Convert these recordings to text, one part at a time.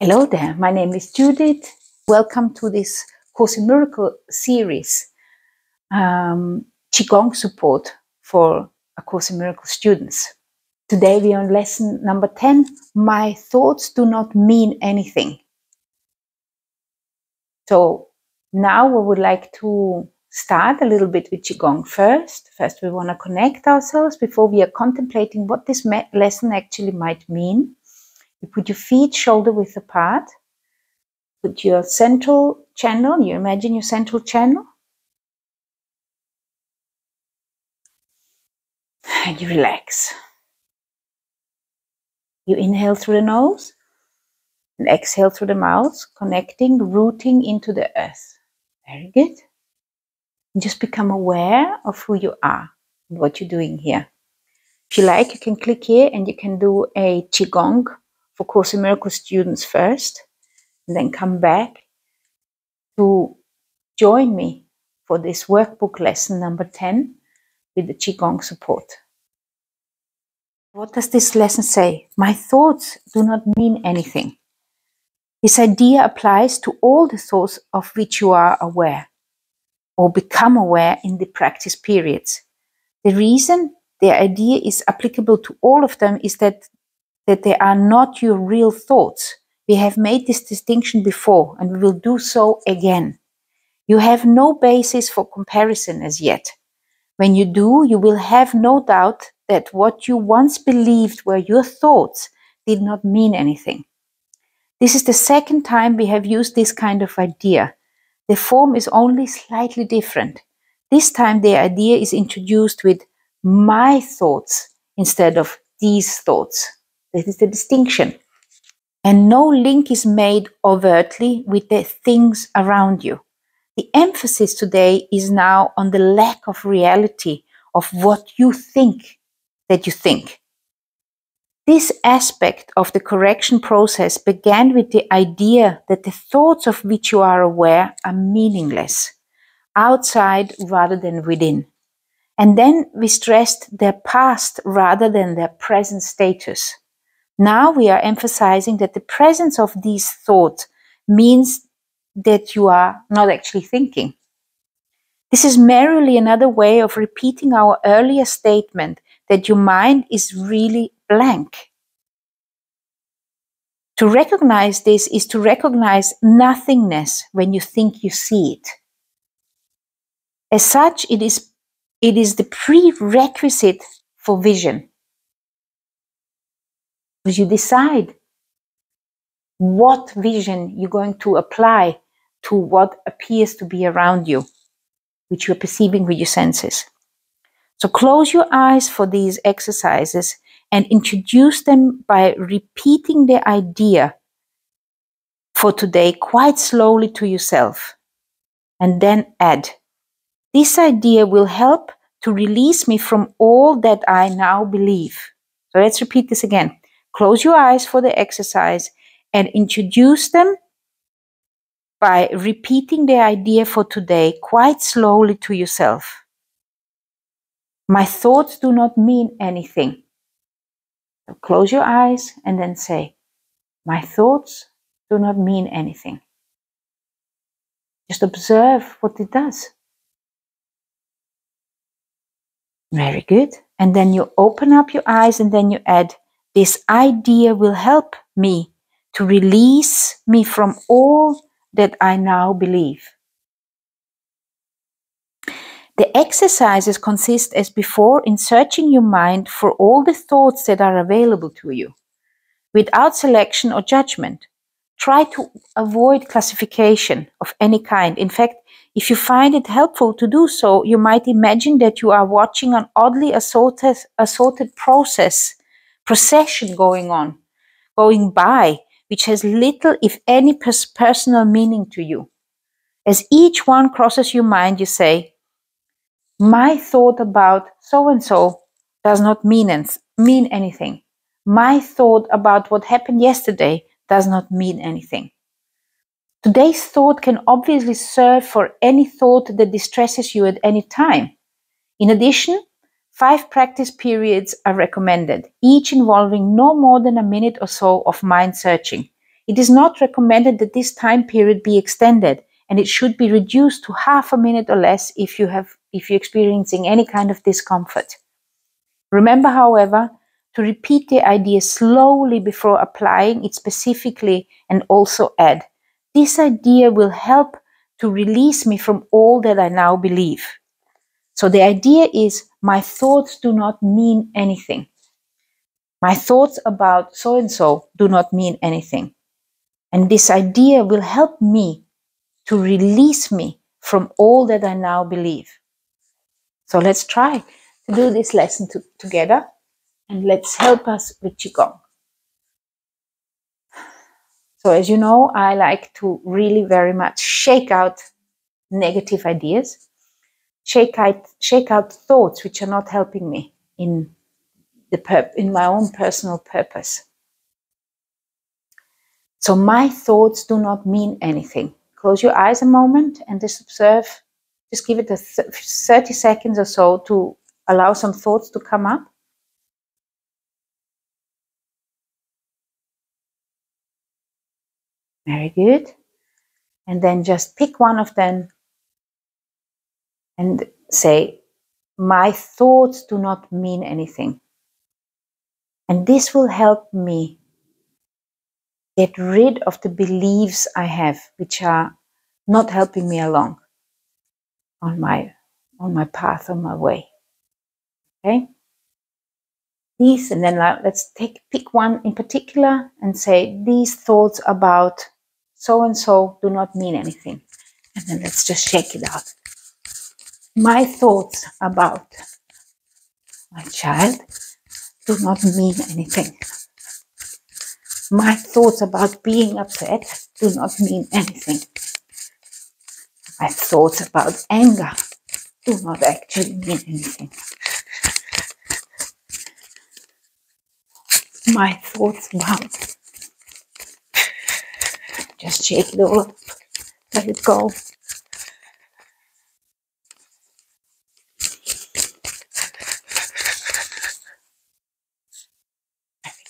Hello there, my name is Judith. Welcome to this Course in Miracle series, Qigong support for A Course in Miracle students. Today we are on lesson number 10, My Thoughts Do Not Mean Anything. So now we would like to start a little bit with Qigong first. First we want to connect ourselves before we are contemplating what this lesson actually might mean. You put your feet shoulder width apart. Put your central channel, you imagine your central channel, and you relax. You inhale through the nose and exhale through the mouth, connecting, rooting into the earth. Very good. And just become aware of who you are and what you're doing here. If you like, you can click here and you can do a Qigong for Course in Miracle students first, and then come back to join me for this workbook lesson number 10 with the Qigong support. What does this lesson say? My thoughts do not mean anything. This idea applies to all the thoughts of which you are aware or become aware in the practice periods. The reason the idea is applicable to all of them is that they are not your real thoughts. We have made this distinction before and we will do so again. You have no basis for comparison as yet. When you do, you will have no doubt that what you once believed were your thoughts did not mean anything. This is the second time we have used this kind of idea. The form is only slightly different. This time the idea is introduced with my thoughts instead of these thoughts. This is the distinction. And no link is made overtly with the things around you. The emphasis today is now on the lack of reality of what you think that you think. This aspect of the correction process began with the idea that the thoughts of which you are aware are meaningless, outside rather than within. And then we stressed their past rather than their present status. Now we are emphasizing that the presence of these thoughts means that you are not actually thinking. This is merely another way of repeating our earlier statement that your mind is really blank. To recognize this is to recognize nothingness when you think you see it. As such, it is the prerequisite for vision. Because you decide what vision you're going to apply to what appears to be around you, which you're perceiving with your senses. So close your eyes for these exercises and introduce them by repeating the idea for today quite slowly to yourself. And then add, this idea will help to release me from all that I now believe. So let's repeat this again. Close your eyes for the exercise and introduce them by repeating the idea for today quite slowly to yourself. My thoughts do not mean anything. So close your eyes and then say, my thoughts do not mean anything. Just observe what it does. Very good. And then you open up your eyes and then you add, this idea will help me to release me from all that I now believe. The exercises consist as before in searching your mind for all the thoughts that are available to you, without selection or judgment. Try to avoid classification of any kind. In fact, if you find it helpful to do so, you might imagine that you are watching an oddly assorted procession going by, which has little, if any, personal meaning to you. As each one crosses your mind, you say, my thought about so-and-so does not mean anything. My thought about what happened yesterday does not mean anything. Today's thought can obviously serve for any thought that distresses you at any time. In addition, 5 practice periods are recommended, each involving no more than a minute or so of mind searching. It is not recommended that this time period be extended, and it should be reduced to half a minute or less if you're experiencing any kind of discomfort. Remember, however, to repeat the idea slowly before applying it specifically, and also add, this idea will help to release me from all that I now believe. So the idea is, my thoughts do not mean anything. My thoughts about so-and-so do not mean anything. And this idea will help me to release me from all that I now believe. So let's try to do this lesson together, and let's help us with Qigong. So as you know, I like to really very much shake out negative ideas, shake out thoughts which are not helping me in my own personal purpose. So my thoughts do not mean anything. Close your eyes a moment and just observe. Just give it 30 seconds or so to allow some thoughts to come up. Very good. And then just pick one of them and say, my thoughts do not mean anything. And this will help me get rid of the beliefs I have, which are not helping me along on my path, on my way. Okay? These, and then let's pick one in particular and say, these thoughts about so-and-so do not mean anything. And then let's just shake it out. My thoughts about my child do not mean anything. My thoughts about being upset do not mean anything. My thoughts about anger do not actually mean anything. My thoughts about, just shake it all up, let it go.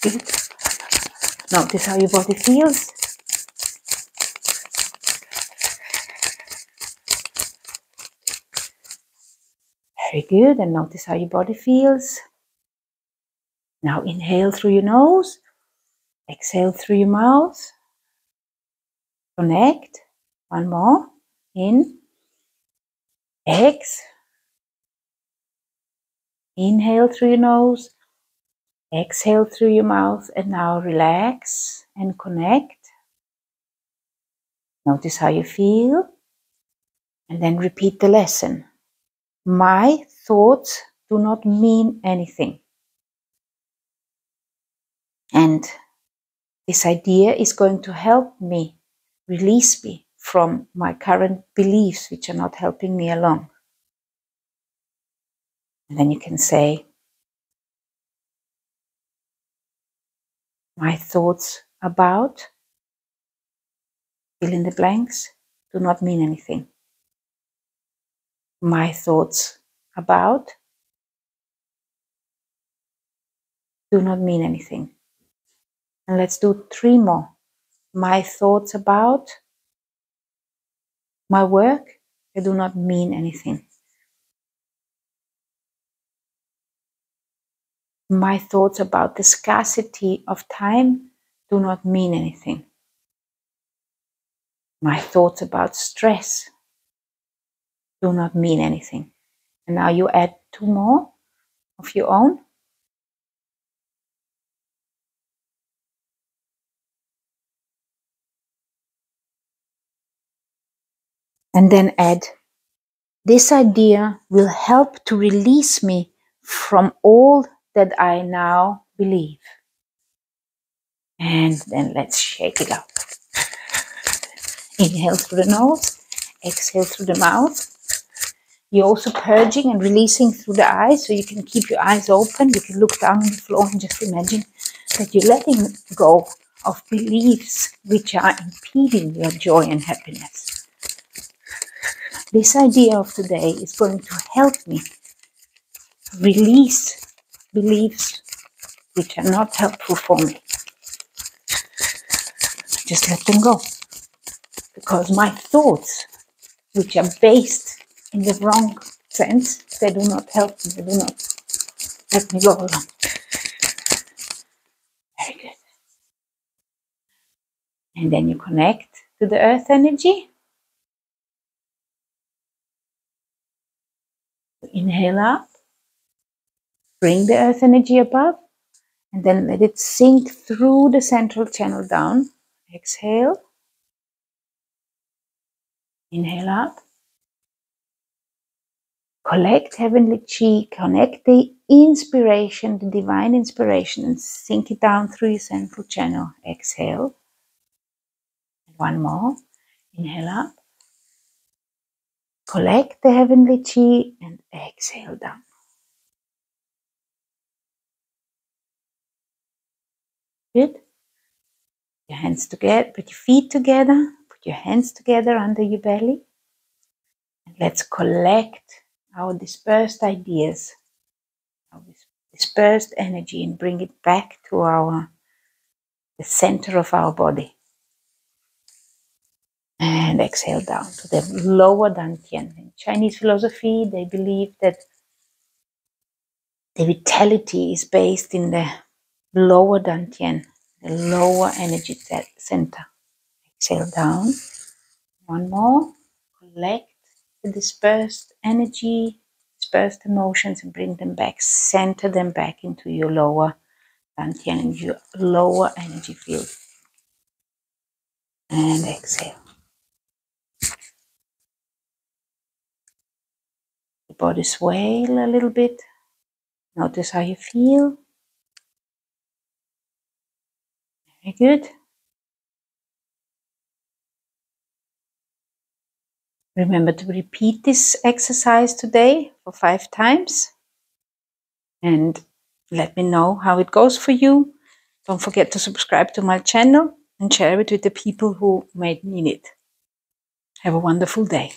Very good. Notice how your body feels. Very good, and notice how your body feels. Now inhale through your nose, exhale through your mouth. Connect. One more. In. Inhale through your nose, exhale through your mouth, and now relax and connect. Notice how you feel, and then repeat the lesson. My thoughts do not mean anything. And this idea is going to help me, release me from my current beliefs which are not helping me along. And then you can say, my thoughts about, fill in the blanks, do not mean anything. My thoughts about do not mean anything. And let's do 3 more. My thoughts about my work, they do not mean anything. My thoughts about the scarcity of time do not mean anything. My thoughts about stress do not mean anything. And now you add 2 more of your own. And then add, this idea will help to release me from all that I now believe. And then let's shake it up. Inhale through the nose, exhale through the mouth. You're also purging and releasing through the eyes, so you can keep your eyes open. You can look down on the floor and just imagine that you're letting go of beliefs which are impeding your joy and happiness. This idea of today is going to help me release beliefs which are not helpful for me. just let them go. Because my thoughts, which are based in the wrong sense, they do not help me, they do not let me go along. Very good. And then you connect to the earth energy. Inhale up, bring the earth energy above, and then let it sink through the central channel down. Exhale. Inhale up. Collect heavenly chi, connect the inspiration, the divine inspiration, and sink it down through your central channel. Exhale. One more. Inhale up. Collect the heavenly chi and exhale down. Good. Your hands together, put your feet together, put your hands together under your belly. And let's collect our dispersed ideas, our dispersed energy, and bring it back to the center of our body. And exhale down to the lower dantian. In Chinese philosophy, they believe that the vitality is based in the lower dantian, the lower energy center. Exhale down. One more. Collect the dispersed energy, dispersed emotions, and bring them back. Center them back into your lower dantian and your lower energy field. And exhale. The body sway a little bit. Notice how you feel. Very good. Remember to repeat this exercise today for 5 times. And let me know how it goes for you. Don't forget to subscribe to my channel and share it with the people who might need it. Have a wonderful day.